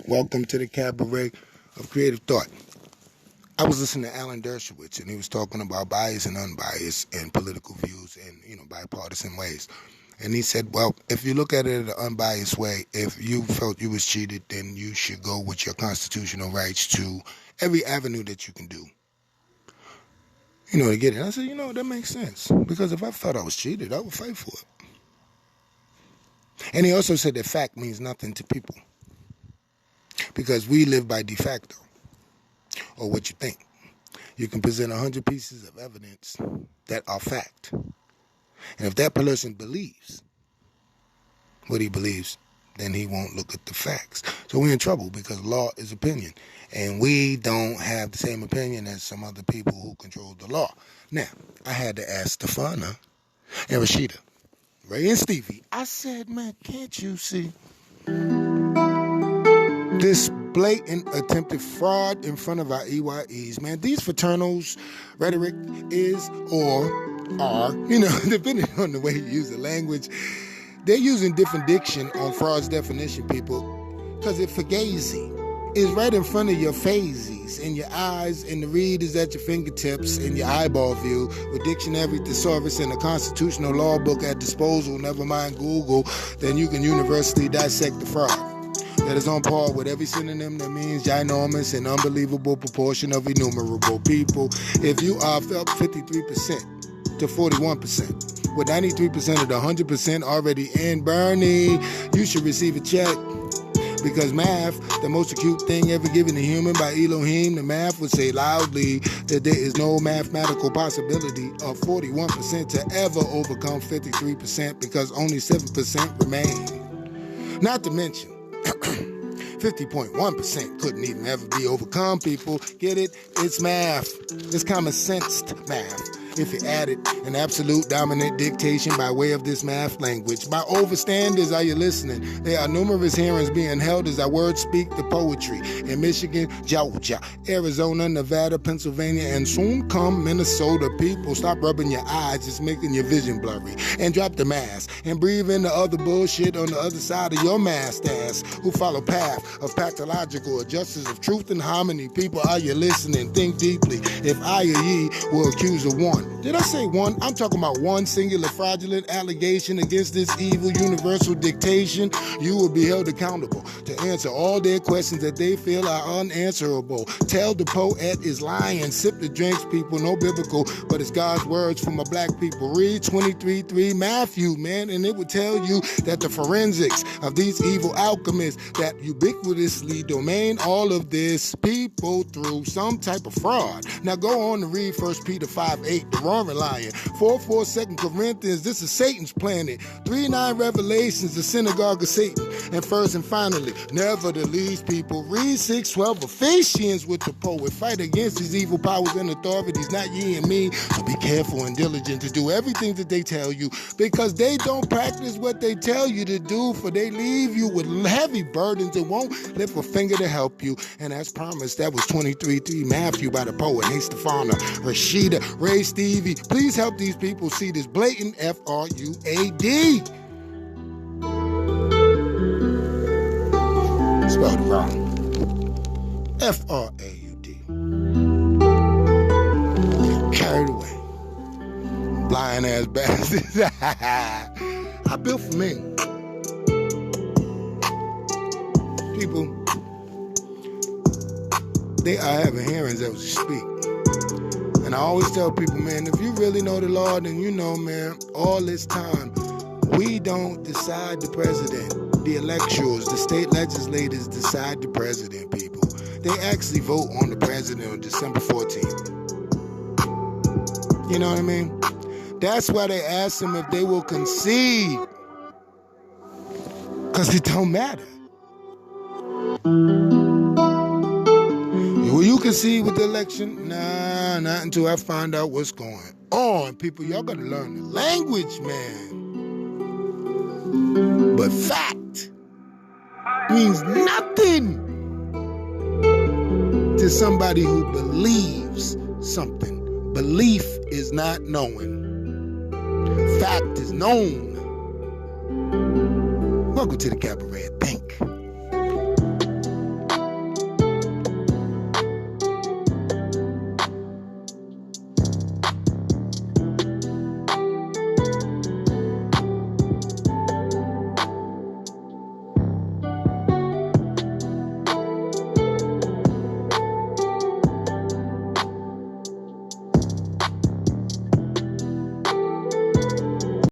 Welcome to the Cabaret of Creative Thought. I was listening to Alan Dershowitz, and he was talking about bias and unbiased and political views in, bipartisan ways. And he said, well, if you look at it in an unbiased way, if you felt you was cheated, then you should go with your constitutional rights to every avenue that you can do, to get it. I said, that makes sense. Because if I felt I was cheated, I would fight for it. And he also said that fact means nothing to people. Because we live by de facto, or what you think. You can present 100 pieces of evidence that are fact. And if that person believes what he believes, then he won't look at the facts. So we're in trouble because law is opinion. And we don't have the same opinion as some other people who control the law. Now, I had to ask Stefana and Rashida, Ray and Stevie. I said, man, can't you see this blatant attempted fraud in front of our EYEs, man? These fraternals' rhetoric is or are, depending on the way you use the language, they're using different diction on fraud's definition, people, because it fugazi is right in front of your phases, in your eyes, and the read is at your fingertips, in your eyeball view, with dictionary thesaurus and a constitutional law book at disposal, never mind Google, then you can universally dissect the fraud. That is on par with every synonym that means ginormous and unbelievable proportion of innumerable people. If you are up 53% to 41%, with 93% of the 100% already in Bernie, you should receive a check. Because math, the most acute thing ever given to human by Elohim, the math would say loudly that there is no mathematical possibility of 41% to ever overcome 53% because only 7% remain. Not to mention, 50.1% couldn't even ever be overcome, people. Get it? It's math. It's common sensed math. If you added an absolute dominant dictation by way of this math language. By overstanders, are you listening? There are numerous hearings being held as our words speak the poetry. In Michigan, Georgia, Arizona, Nevada, Pennsylvania, and soon come Minnesota. People, stop rubbing your eyes. It's making your vision blurry. And drop the mask. And breathe in the other bullshit on the other side of your masked ass who follow path of pathological justice of truth and harmony. People, are you listening? Think deeply. If I or ye were accused of one. Did I say one? I'm talking about one singular fraudulent allegation against this evil universal dictation. You will be held accountable to answer all their questions that they feel are unanswerable. Tell the poet is lying. Sip the drinks, people. No biblical, but it's God's words from a black people. Read 23:3 Matthew, man, and it will tell you that the forensics of these evil alchemists that ubiquitously domain all of this people through some type of fraud. Now go on to read 1 Peter 5:8. The roaring lion. 4:4 2 Corinthians. This is Satan's planet. 3:9 Revelations. The synagogue of Satan. And first and finally, never the least, people. Read 6:12 Ephesians with the poet. Fight against these evil powers and authorities, not ye and me. So be careful and diligent to do everything that they tell you, because they don't practice what they tell you to do, for they leave you with heavy burdens and won't lift a finger to help you. And as promised, that was 23:3 Matthew by the poet. Hey, Stefana, Rashida, Ray, Stevie, please help these people see this blatant F-R-U-A-D. Spelled wrong. F-R-A-U-D. Carried away. Blind ass bastards. I built for me. People, they are having hearings as we speak. And I always tell people, man, if you really know the law, then you know, man, all this time, we don't decide the president. The electors, the state legislators decide the president, people. They actually vote on the president on December 14th. You know what I mean? That's why they ask them if they will concede. Because it don't matter. Will you concede with the election? Nah, not until I find out what's going on. People, y'all gotta learn the language, man. But fact means nothing to somebody who believes something. Belief is not knowing. Fact is known. Welcome to the Cabaret. Thank